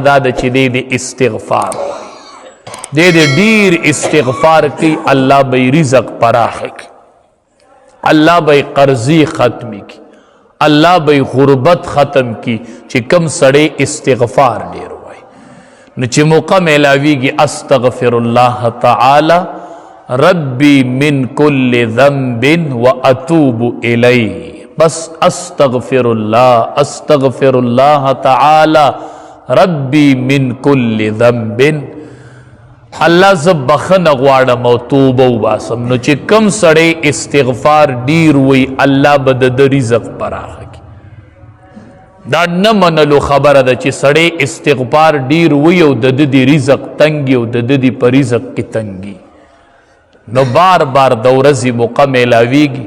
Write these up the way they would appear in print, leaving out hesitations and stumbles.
دا د چې دی استغفار دی ډیر استغفار کی الله به رزق پراخ کی الله به قرضی ختم کی الله به غربت ختم کی چې کم سړی استغفار ډیر وای نو چې موقع ملاویږي استغفر الله تعالی ربی من کل ذنب واتوب الیه بس استغفر الله تعالی ربی من کل ذنب الله زب بخنه غواړم او توبه وباسم نو چې کم سړی استغفار ډیر وی الله به د رزق پراخ کی دا نه منلو خبره ده چې سړی استغفار ډیر وی او د رزق تنګي او د په رزق کې تنګي نو بار بار د ورځې موقع میلاویږي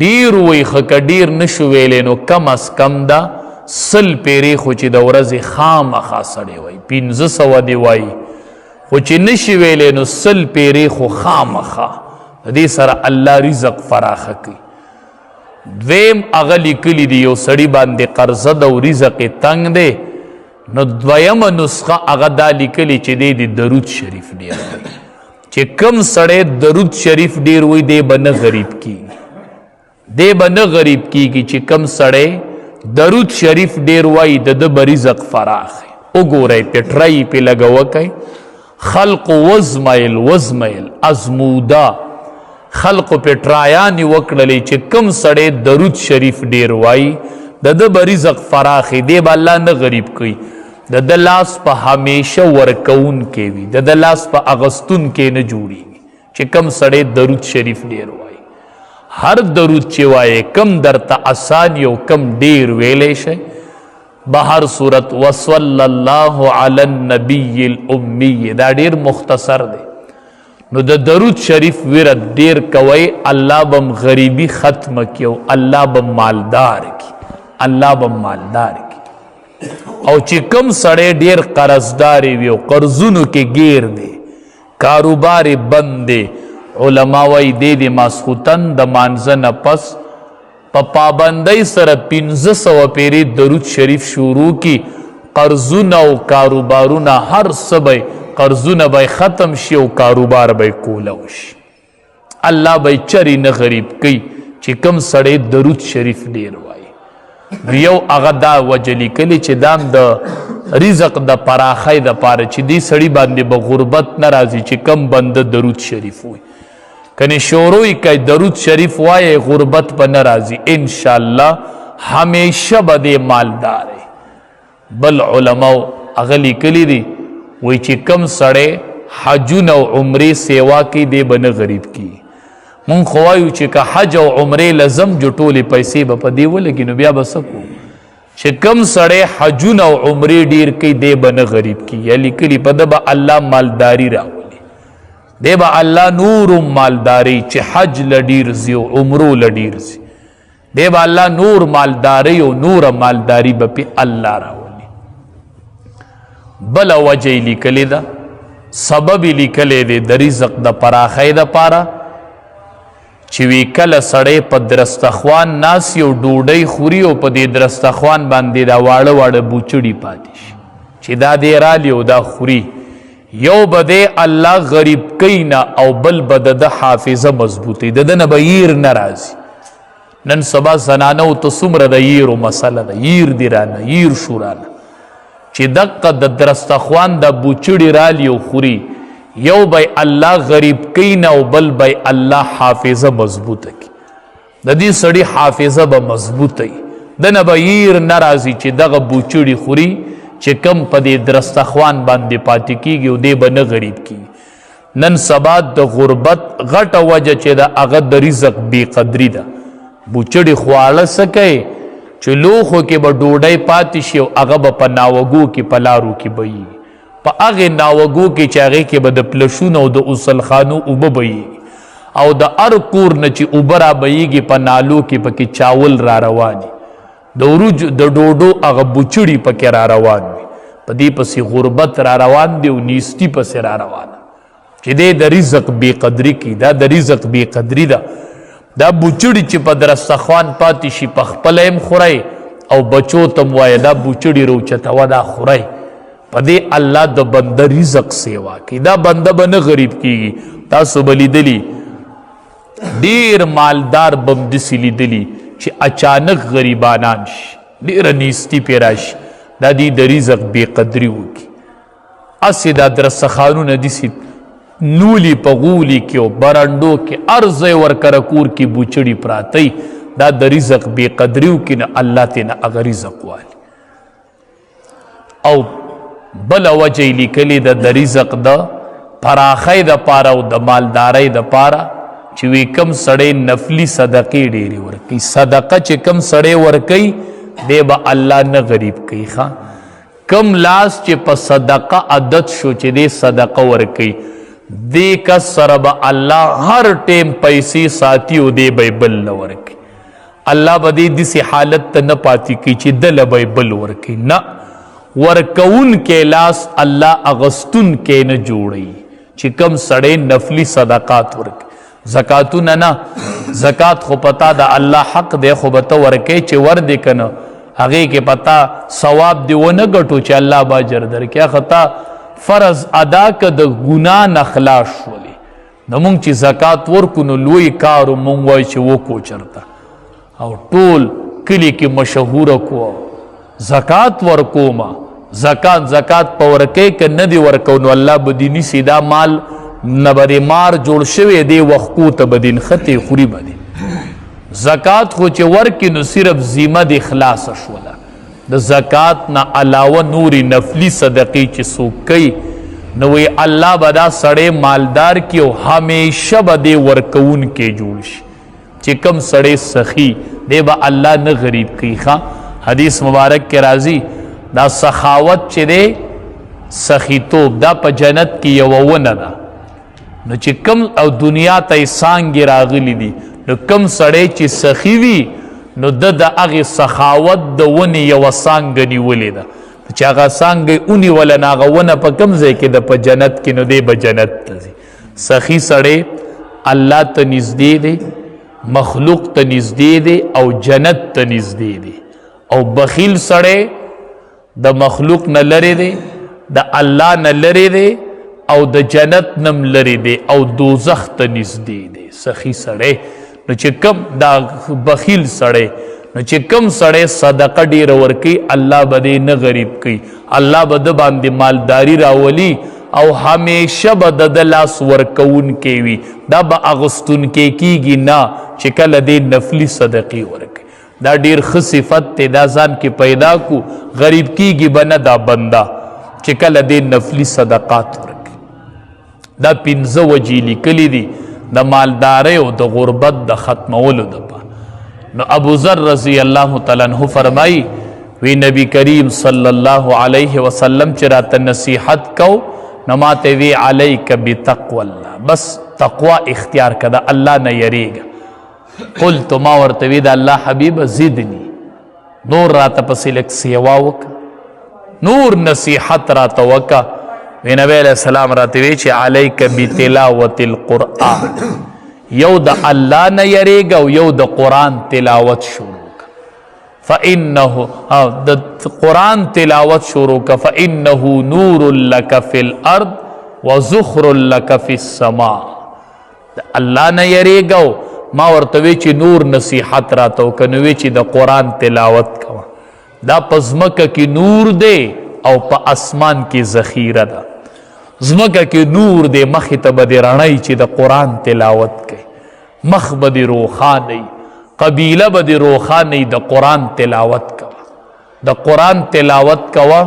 ډیر وی خک ډیر نشو ویلې نو کم از کم دا سل پیری خو چې د ورځې خامخا سړی وای 1500 دی وای خو چې نشي ویلې نو سل پیری خو خامخا دې سره الله رزق فراخ کوي دویم هغه لیکلي دی یو سړی باندې قرضه د رزق تنگ دی نو دویمه نسخه هغه دا لیکلي چې دی درود شریف ډیر دی چې کم سړی درود شریف ډیر وای دی به نه غریب کیږي چې کم سړی درود شریف ډیر وای د رزق فراخ وګورئ پټرای په لګوکای خلق وزمایل ازمودا خلق پټرایانی وکړلې چې کم سړی درود شریف ډیر وای د رزق فراخ دی به الله نه غریب کوي د لاس په همیشه ورکون کې وي د لاس په اغستون کې نه جوړیږي چې کم سړی درود شریف ډیر وای هر درود چې وای کم درته آسان یو کم ډیر ویلې شي بهر صورت وصلی الله علی النبی الامی دا ډیر مختصر دی نو د درود شریف ورد ډیر کوي الله بم غریبی ختم کیو الله بم مالدار کی او چې کم سړی ډیر قرضداري وي او قرضونو کې گیر دی کاروبار بند دی علما وای دی ماسختن د مانځه نه پس په پابندۍ سره 1500 پیری درود شریف شروع کی قرضونه او کاروبارونه هر سبای قرضونه به ختم شي او کاروبار به کوله وشي الله به چری نه غریب کوي چې کم سړی درود شریف ډیر وای یو هغه دا وجلی کلی چې دام د رزق د پراخۍ د پاره چې دی سړی باندې به غربت ناراضي چې کم بنده درود شریف وای کنی شوروی که درود شریف وای غربت پا نرازی انشاءاللہ ہمیشہ بدے مالدار ہے بل علماء اغلی کلی دی وی چی کم سڑے حجون او عمری سیوا کی دے بن غریب کی من خوایو چی که حج او عمری لزم جو ٹولی پیسی با پا دیو لگی نو بیا بسکو چی کم سڑے حجون او عمری دیر کی دے بن غریب کی یلی کلی پا دبا اللہ مالداری راو دی با اللہ نور مالداری چی حج لڈیر زی و عمرو لڈیر زی دی با اللہ نور مالداری و نور مالداری با پی اللہ راولی بلا وجہ لکلی دا سبب لکلی دی دا رزق دا پراخی دا پارا چوی کل سڑے پا درستخوان ناسی و ڈوڑی خوری و پا دی درستخوان باندی دا وارد بوچڑی پاتیش چی دا دی رالی و دا خوری یو بده الله غریب کینا او بل بده د حافظه مضبوطی د نه بیر ناراضی نن سبا زنانو ته سمره د ییرو مسله د ییر دیرانه ییر شورانه چې دقه د درستخوان د بوچړی رالی او خوري یو به الله غریب کینا او بل به الله حافظه مضبوطه کی د دې سړی حافظه به مضبوطی د نه بیر ناراضی چې دغه بوچړی خوري چې کم په دې درستخوان باندې پاتې کیږي او دې به نه غریب کیږي نن سبا د غربت غټه وجه چې د هغه د رزق بې قدري ده بوچړي خواړه څه کوي چې لوښو کې به ډوډۍ پاتې شي او هغه به په ناوګو کې په لارو کې بهیږي په هغې ناوګو کې چې هغې کې به د پلشونو او د غسلخانو اوبه بهیږي او د هر کور نه چې اوبه را بهیږي په نالو کې پکې چاول را رواني د ډوډو هغه بوچړي پکې را روان وي په دې پسې غربت را روان دی او نیستي پسې را روانه چې دی د رزق بې قدري کوي دا د رزق بې قدري ده دا بوچړي چې په درستخوان پاتې شي په خپله هم خورئ او بچو ته م وایه دا بوچړي روچتوه دا خورئ پدې الله د بنده رزق سیوا کی. دا بنده به نه غریب کیږي. تاسو به لیدلی ډیر مالدار بم داسې لیدلی چې اچانک غریبانان شي، ډیره نیستی پې راشي، دا دې د رزق بې قدري وکړي. هسې دا درستخانونه داسې نولی په غولي کې او برنډو کې هر ځای ورکره کور کې بوچړي پراته، دا د رزق بې قدري وکړي، نه الله ترې هغه رزق والي. او بله وجه یې لیکلې ده د رزق د پراخۍ دپاره او د مالدارۍ دپاره چې وی کم سړی نفلی صدقې ډېرې ورکوي. صدقه چې کم سړی ورکوي دی به الله نه غریب کوي. کم لاس چې په صدقه عادت شو چې دی صدقه ورکوي، دی کس سره به الله هر ټیم پیسې ساتي او دی به یې بل نه ورکوي. الله به دې داسې حالت ته نه پاتې کوي چې دله به یې بل ورکوي. نه، ورکوونکی لاس الله اغستونکی نه جوړوي. چې کم سړی نفلی صدقات ورکوي، زکاتونه نه، زکات خو پتا د الله حق دی، خو به ته ورکوي چې ور دی که نه هغې کې پتا ثواب دی ونه ګټو چې الله به اجر درکړي. هغه تا فرض ادا که د ګناه نه خلاص شولې. نو مونږ چې زکات ورکو نو لوی کار مونږ وایو چې وکړو چېرته، او ټول کلي کې مشهوره کو زکات ورکوما. زکات په ورکوي که نه دی ورکو نو الله به دې نیسي. دا مال نه به دې مار جوړ شوی دی، وښکو ته به دې نښتې خوري به دې. زکات خو چې ورکي نو صرف ذمه دې خلاصه شوله. د زکات نه علاوه نورې نفلي صدقې چې څوک کوي نو وی الله به دا سړی مالدار کی او همیشه به دې ورکوونکی جوړ شي. چې کم سړی سخي دی به الله نه غریب کوي. حدیث مبارک کې راځي دا سخاوت چې دی سخیتوب دا په جنت کې یوه ونه ده. نو چې کم او دنیا ته یې څانګې راغلي دي، نو کم سړی چې سخي وي نو د هغې سخاوت د ونې یوه څانګه نیولې ده. چې هغه څانګه یې ونیوله نو هغه ونه په کوم ځای کې ده؟ په جنت کې. نو دی به جنت ته ځي. سخي سړی الله ته نږدې دی، مخلوق ته نږدې دی او جنت ته نږدې دی. او بخیل سړی د مخلوق نه لرې دی، د الله نه لرې دی، او د جنت نم لرې دی، او دوزخ ته نږدې دی. سخي سړی نو چې کم دا بخیل سړی نو چې کم سړی صدقه ډیره ورکوي الله به دې نه غریب کوي. الله به د باندې مالداري راولي او همیشه به د لاس ورکوونکی وي. دا به اغوستونکی کیږي نه چې کله دې نفلي صدقې ورکوي. دا ډیر ښه صفت دی، دا ځان کې پیدا کو. غریب کیږي به نه دا بنده چې کله دې نفلي صدقات ورکوي. دا 5 وجې لیکلي دي د مالدارۍ او د غربت د ختمولو دپاره. نو ابو ذر رضی الله تعالی عنہ فرمایي وی نبی کریم صلی الله علیه وسلم چې راته نصیحت کو نو ماته وی علیک بتقوی الله، بس تقوا اختیار کړه، الله نه یریږه. قلت ما ورته وی د الله حبیب زدنی، نور راته پسې لږ سیوا وکړه، نور نصیحت راته وکړه. وی نبی علیہ السلام راته وی چې علیک بتلاوت القرآن، یو د الله نه یریږه او یو د قرآن تلاوت شروع که. فإنه د قرآن تلاوت شروع که فإنه نور لک فی الارض وزخر لک فی السماء. د الله نه یریږه. ما ورته وی چې نور نصیحت راته وکړه، نو وی چې د قرآن تلاوت کوه. دا په ځمکه کې نور دی او په اسمان کې ذخیره ده. ځمکه کې نور دی، مخې ته به دې رڼی چې د قرآن تلاوت کوي، مخ به دې روښانه، قبیله به دې روښانه. د قرآن تلاوت کوه، د قرآن تلاوت کوه.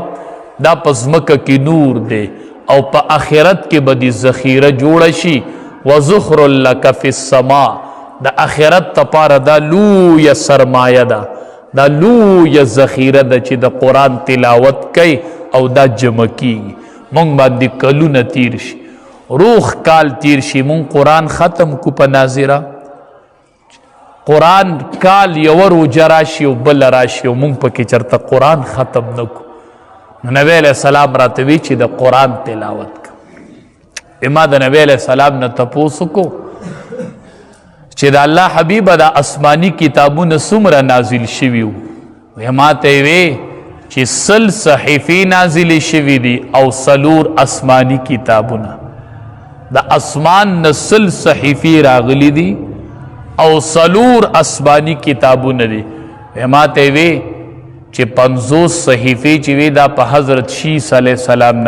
دا په ځمکه کې نور دی او په آخرت کې به دې ذخیره جوړه شي. وزخر لک فی السماء، د آخرت دپاره دا لویه سرمایه ده، دا لویه ذخیره ده چې د قرآن تلاوت کوي او دا جمع کیږي. مونږ باندې کلونه تیر شي، روخ کال تیر شي، مونږ قرآن ختم کو په ناظره. قرآن کال یو روجه راشي او بل راشي او مونږ پکې چرته قرآن ختم نه کو. نبی علیہ السلام راته وی چې د قرآن تلاوت کو. ما د نبی علیہ السلام نه تپوس کو چې د الله حبیبه د آسماني کتابونه څومره نازل شوي وو. ما ته وی چې سل صحیفې نازلې شوي دي او څلور آسماني کتابونه. د اسمان نه سل صحیفې راغلي دي او څلور آسماني کتابونه دي. ما ته وی چې 50 صحیفې چې وي دا په حضرت شیس علیه السلام